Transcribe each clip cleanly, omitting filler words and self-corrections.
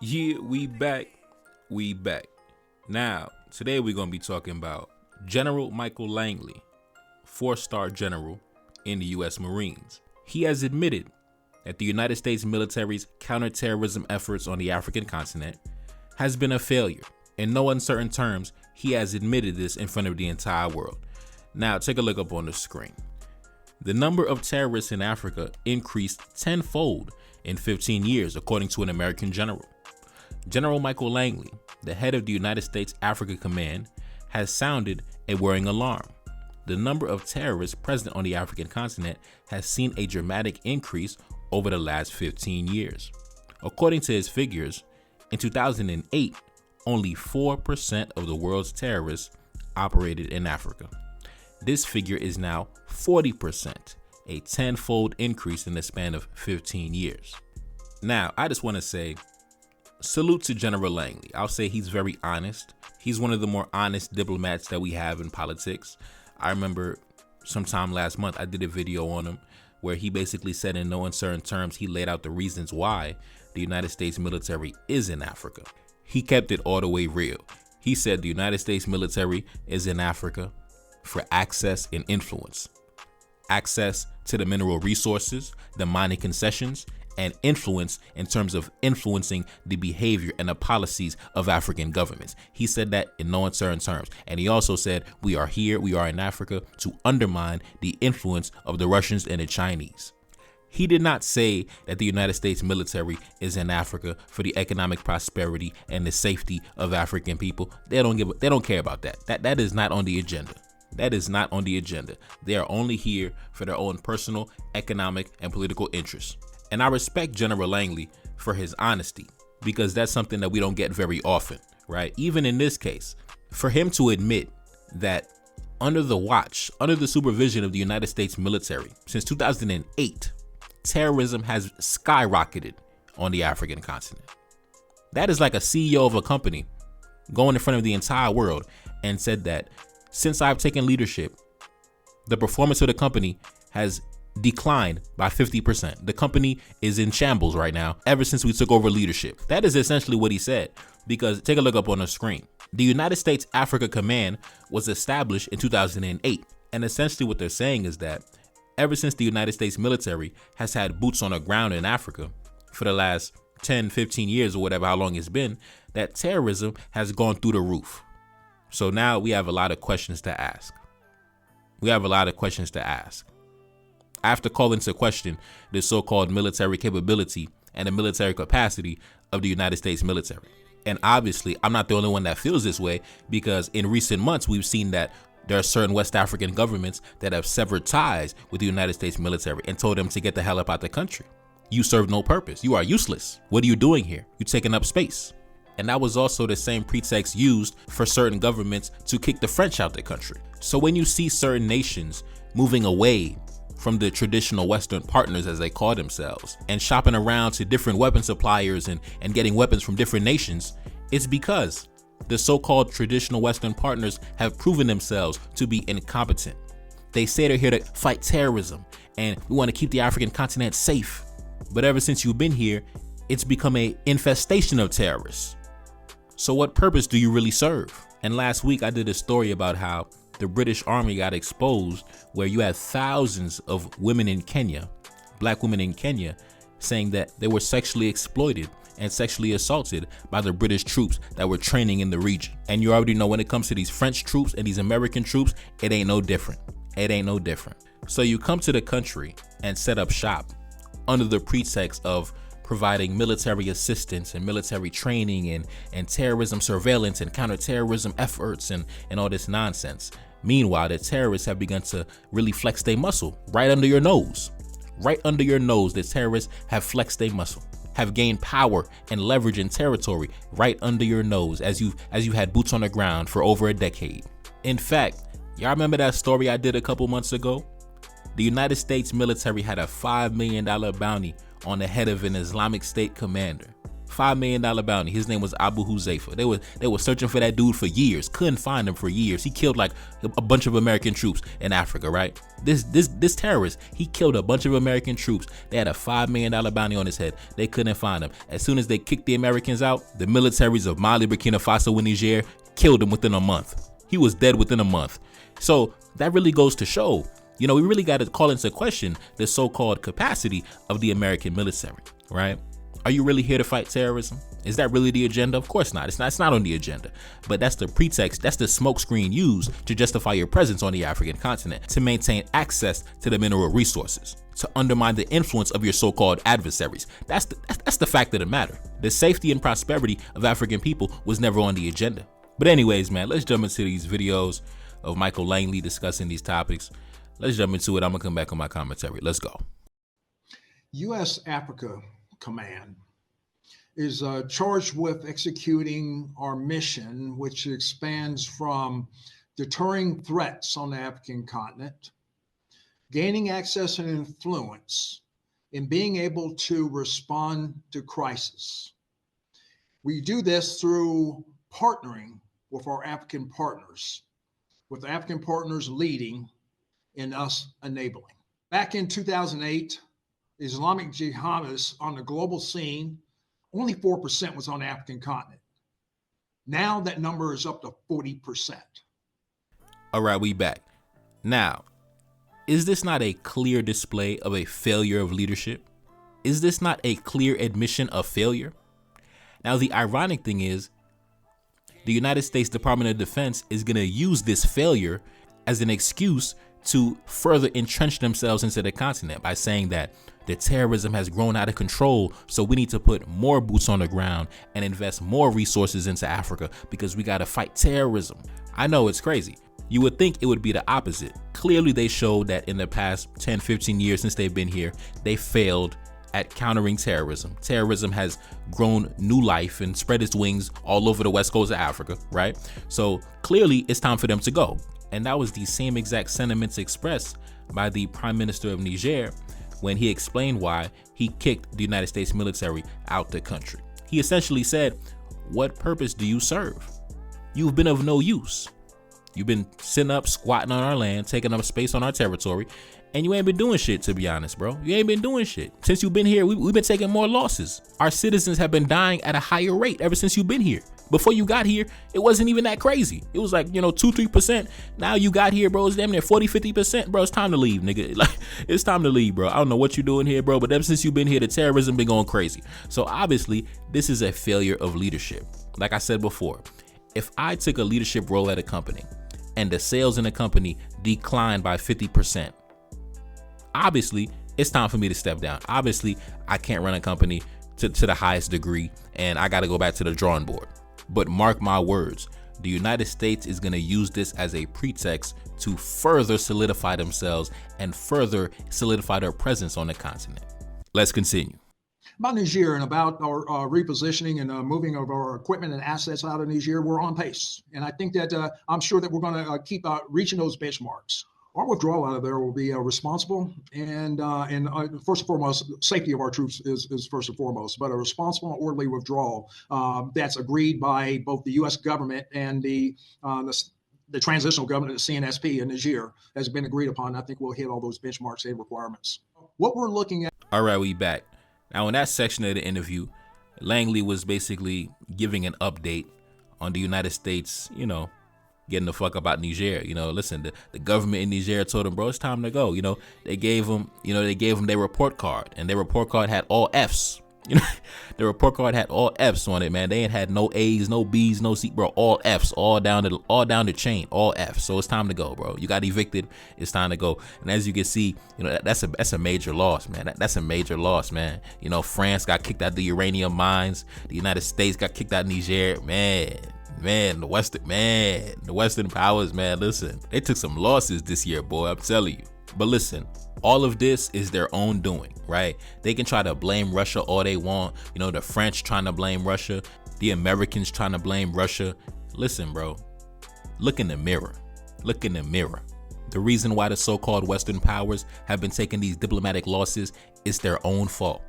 Yeah, we back. We back. Now, today we're going to be talking about General Michael Langley, 4-star general in the U.S. Marines. He has admitted that the United States military's counterterrorism efforts on the African continent has been a failure. In no uncertain terms, he has admitted this in front of the entire world. Now, take a look up on the screen. The number of terrorists in Africa increased tenfold in 15 years, according to an American general. General Michael Langley, the head of the United States Africa Command, has sounded a worrying alarm. The number of terrorists present on the African continent has seen a dramatic increase over the last 15 years. According to his figures, in 2008, only 4% of the world's terrorists operated in Africa. This figure is now 40%, a tenfold increase in the span of 15 years. Now, I just want to say, salute to General Langley. I'll say he's very honest. He's one of the more honest diplomats that we have in politics. I remember sometime last month, I did a video on him where he basically said in no uncertain terms, he laid out the reasons why the United States military is in Africa. He kept it all the way real. He said the United States military is in Africa for access and influence. Access to the mineral resources, the mining concessions, and influence in terms of influencing the behavior and the policies of African governments. He said that in no uncertain terms. And he also said, we are in Africa to undermine the influence of the Russians and the Chinese. He did not say that the United States military is in Africa for the economic prosperity and the safety of African people. They don't care about that. That is not on the agenda. That is not on the agenda. They are only here for their own personal, economic, and political interests. And I respect General Langley for his honesty, because that's something that we don't get very often, right? Even in this case, for him to admit that under the supervision of the United States military, since 2008, terrorism has skyrocketed on the African continent. That is like a CEO of a company going in front of the entire world and said that since I've taken leadership, the performance of the company has declined by 50%. The company is in shambles right now ever since we took over leadership. That is essentially what he said, because take a look up on the screen. The United States Africa Command was established in 2008. And essentially what they're saying is that ever since the United States military has had boots on the ground in Africa for the last 10, 15 years or whatever, how long it's been, that terrorism has gone through the roof. So now we have a lot of questions to ask. I have to call into question the so-called military capability and the military capacity of the United States military. And obviously, I'm not the only one that feels this way, because in recent months, we've seen that there are certain West African governments that have severed ties with the United States military and told them to get the hell up out the country. You serve no purpose. You are useless. What are you doing here? You're taking up space. And that was also the same pretext used for certain governments to kick the French out the country. So when you see certain nations moving away from the traditional Western partners, as they call themselves, and shopping around to different weapon suppliers and getting weapons from different nations, it's because the so-called traditional Western partners have proven themselves to be incompetent. They say they're here to fight terrorism and we want to keep the African continent safe. But ever since you've been here, it's become an infestation of terrorists. So what purpose do you really serve? And last week I did a story about how the British Army got exposed, where you had thousands of women in Kenya, black women in Kenya, saying that they were sexually exploited and sexually assaulted by the British troops that were training in the region. And you already know when it comes to these French troops and these American troops, it ain't no different. So you come to the country and set up shop under the pretext of providing military assistance and military training and terrorism surveillance and counterterrorism efforts and all this nonsense. Meanwhile, the terrorists have begun to really flex their muscle right under your nose. Right under your nose, the terrorists have flexed their muscle, have gained power and leverage in territory right under your nose as you had boots on the ground for over a decade. In fact, y'all remember that story I did a couple months ago? The United States military had a $5 million bounty on the head of an Islamic State commander. $5 million bounty. His name was Abu Huzaifa. They were searching for that dude for years. Couldn't find him for years. He killed like a bunch of American troops in Africa, right? This terrorist, he killed a bunch of American troops. They had a $5 million bounty on his head. They couldn't find him. As soon as they kicked the Americans out, the militaries of Mali, Burkina Faso, and Niger killed him within a month. He was dead within a month. So that really goes to show, we really got to call into question the so-called capacity of the American military, right? Are you really here to fight terrorism? Is that really the agenda? Of course not. It's not on the agenda. But that's the pretext, that's the smokescreen used to justify your presence on the African continent, to maintain access to the mineral resources, to undermine the influence of your so-called adversaries. That's the fact of the matter. The safety and prosperity of African people was never on the agenda. But anyways, man, let's jump into these videos of Michael Langley discussing these topics. Let's jump into it. I'm gonna come back on my commentary. Let's go. U.S. Africa Command is charged with executing our mission, which expands from deterring threats on the African continent, gaining access and influence, and being able to respond to crisis. We do this through partnering with our African partners, with the African partners leading and us enabling. Back in 2008, Islamic jihadists on the global scene, only 4% was on the African continent. Now that number is up to 40%. All right, we back. Now, is this not a clear display of a failure of leadership? Is this not a clear admission of failure? Now, the ironic thing is, the United States Department of Defense is going to use this failure as an excuse to further entrench themselves into the continent by saying that the terrorism has grown out of control, so we need to put more boots on the ground and invest more resources into Africa because we got to fight terrorism. I know it's crazy. You would think it would be the opposite. Clearly, they showed that in the past 10, 15 years since they've been here, they failed at countering terrorism. Terrorism has grown new life and spread its wings all over the west coast of Africa, right? So clearly, it's time for them to go. And that was the same exact sentiments expressed by the Prime Minister of Niger when he explained why he kicked the United States military out the country. He essentially said, what purpose do you serve? You've been of no use. You've been sitting up, squatting on our land, taking up space on our territory, and you ain't been doing shit, to be honest, bro. You ain't been doing shit. Since you've been here, we've been taking more losses. Our citizens have been dying at a higher rate ever since you've been here. Before you got here, it wasn't even that crazy. It was like, 2-3%. Now you got here, bro, it's damn near 40-50%. Bro, it's time to leave, nigga. Like, it's time to leave, bro. I don't know what you're doing here, bro, but ever since you've been here, the terrorism been going crazy. So obviously, this is a failure of leadership. Like I said before, if I took a leadership role at a company and the sales in the company declined by 50%, obviously, it's time for me to step down. Obviously, I can't run a company to the highest degree, and I got to go back to the drawing board. But mark my words, the United States is going to use this as a pretext to further solidify themselves and further solidify their presence on the continent. Let's continue. About Niger and about our repositioning and moving of our equipment and assets out of Niger, we're on pace. And I think that I'm sure that we're going to keep reaching those benchmarks. Our withdrawal out of there will be responsible, and first and foremost, safety of our troops is first and foremost, but a responsible and orderly withdrawal that's agreed by both the U.S. government and the transitional government, the CNSP in Niger, has been agreed upon. I think we'll hit all those benchmarks and requirements. What we're looking at. All right, we back. Now, in that section of the interview, Langley was basically giving an update on the United States, getting the fuck about Niger. Listen, the government in Niger told him, bro, it's time to go. They gave him their report card, and their report card had all F's. The report card had all F's on it, man. They ain't had no A's, no B's, no C, bro. All F's, all down the chain, all F's. So it's time to go, bro. You got evicted. It's time to go. And as you can see, that's a major loss, man. That's a major loss, man. France got kicked out the uranium mines. The United States got kicked out Niger, man. The Western powers, man, listen, they took some losses this year, boy, I'm telling you. But listen, all of this is their own doing, right? They can try to blame Russia all they want. The French trying to blame Russia, the Americans trying to blame Russia. Listen, bro, look in the mirror. Look in the mirror. The reason why the so-called Western powers have been taking these diplomatic losses is their own fault.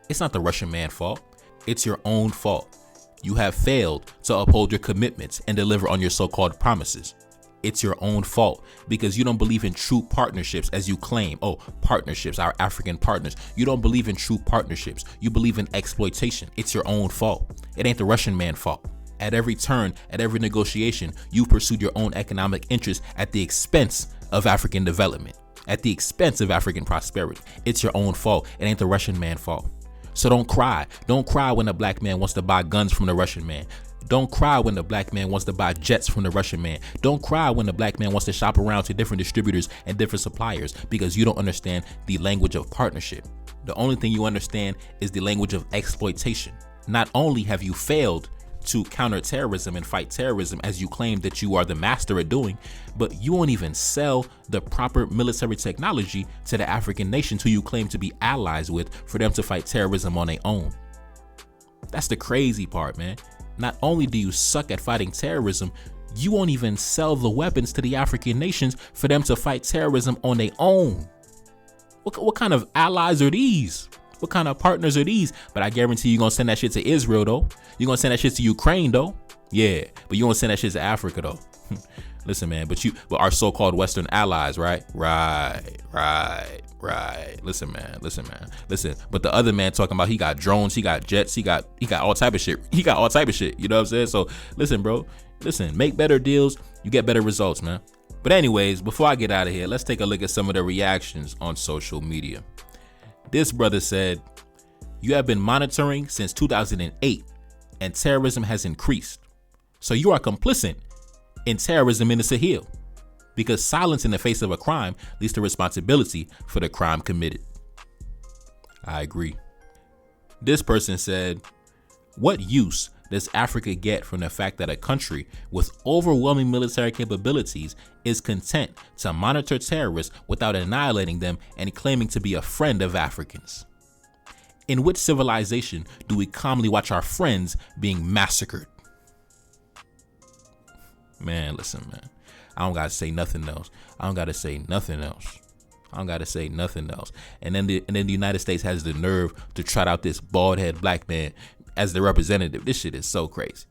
It's not the Russian man's fault. It's your own fault. You have failed to uphold your commitments and deliver on your so-called promises. It's your own fault because you don't believe in true partnerships as you claim. Oh, partnerships, our African partners. You don't believe in true partnerships. You believe in exploitation. It's your own fault. It ain't the Russian man's fault. At every turn, at every negotiation, you pursued your own economic interests at the expense of African development, at the expense of African prosperity. It's your own fault. It ain't the Russian man's fault. So don't cry. Don't cry when the black man wants to buy guns from the Russian man. Don't cry when the black man wants to buy jets from the Russian man. Don't cry when the black man wants to shop around to different distributors and different suppliers because you don't understand the language of partnership. The only thing you understand is the language of exploitation. Not only have you failed to counter terrorism and fight terrorism as you claim that you are the master at doing, but you won't even sell the proper military technology to the African nations who you claim to be allies with for them to fight terrorism on their own. That's the crazy part, man. Not only do you suck at fighting terrorism, you won't even sell the weapons to the African nations for them to fight terrorism on their own. What kind of allies are these? What kind of partners are these? But I guarantee you're going to send that shit to Israel, though. You're going to send that shit to Ukraine, though. Yeah, but you won't send that shit to Africa, though. Listen, man, but our so-called Western allies, right? Right. Listen, man. But the other man talking about he got drones, he got jets, he got all type of shit. He got all type of shit. You know what I'm saying? So listen, bro. Listen, make better deals, you get better results, man. But anyways, before I get out of here, let's take a look at some of the reactions on social media. This brother said, "You have been monitoring since 2008 and terrorism has increased. So you are complicit in terrorism in the Sahel because silence in the face of a crime leads to responsibility for the crime committed." I agree. This person said, "What use does Africa get from the fact that a country with overwhelming military capabilities is content to monitor terrorists without annihilating them and claiming to be a friend of Africans? In which civilization do we calmly watch our friends being massacred?" Man, listen, man. I don't gotta say nothing else. And then the United States has the nerve to trot out this bald head black man as the representative. This shit is so crazy.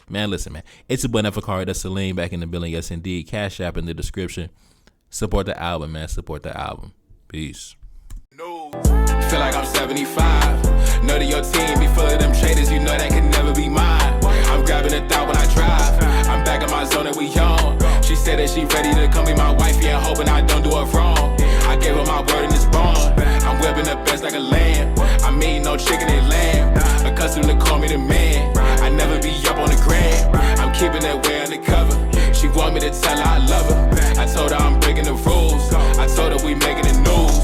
Man, listen, man. It's a boy Neferkari, that's Celine back in the building. Yes, indeed. Cash App in the description. Support the album, man. Support the album. Peace. No. Feel like I'm 75. Know that your team be full of them traders. You know that can never be mine. I'm grabbing a thought when I drive. I'm back in my zone and we on. She said that she ready to come be my wife. Yeah, hoping I don't do her wrong. I gave her my word and it's bond. I'm whipping the best like a lamb. I'm eating no chicken and lamb. Accustomed to call me the man. I never be up on the gram. I'm keeping that way undercover. She want me to tell her I love her. I told her I'm breaking the rules. I told her we making the news.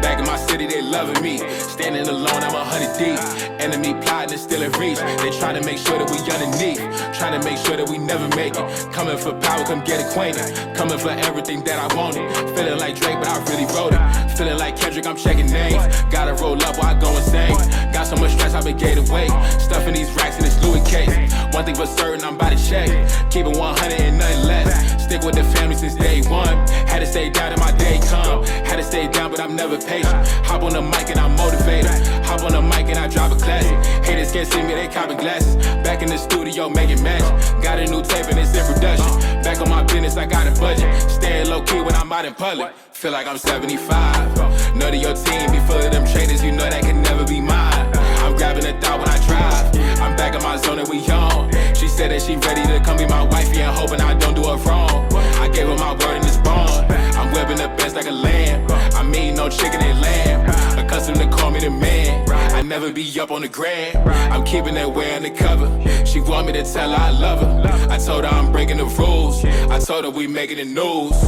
Back in my city, they loving me. Standing alone, I'm 100 deep. Enemy plotting and still in reach. They try to make sure that we underneath. Trying to make sure that we never make it. Coming for power, come get acquainted. Coming for everything that I wanted. Feeling like Drake, but I really wrote it. Feeling like Kendrick, I'm checking names. Gotta roll up while I go insane. Got so much stress, I been gained weight. Stuffing these racks in this Louis case. One thing for certain, I'm about to check. Keep it 100 and nothing less. Stick with the family since day one. Had to stay down till my day come. Had to stay down, but I'm never patient. Hop on the mic and I'm motivated. Hop on the mic and I drop a classic. Haters can't see me, they copping glasses. Back in the studio making magic. Got a new tape and it's in production. Back on my business, I got a budget. Staying low key when I'm out in public. Feel like I'm 75. Know that your team be full of them traders. You know that can never be mine. I'm grabbing a thought when I drive. I'm back in my zone and we on. She said that she ready to come be my wife. Yeah, hoping I don't do her wrong. I gave her my word and it's bond. I'm whipping the best like a lamb. I'm eating no chicken and lamb. Accustomed to call me the man. I never be up on the gram. I'm keeping that way undercover. She want me to tell her I love her. I told her I'm breaking the rules. I told her we making the news.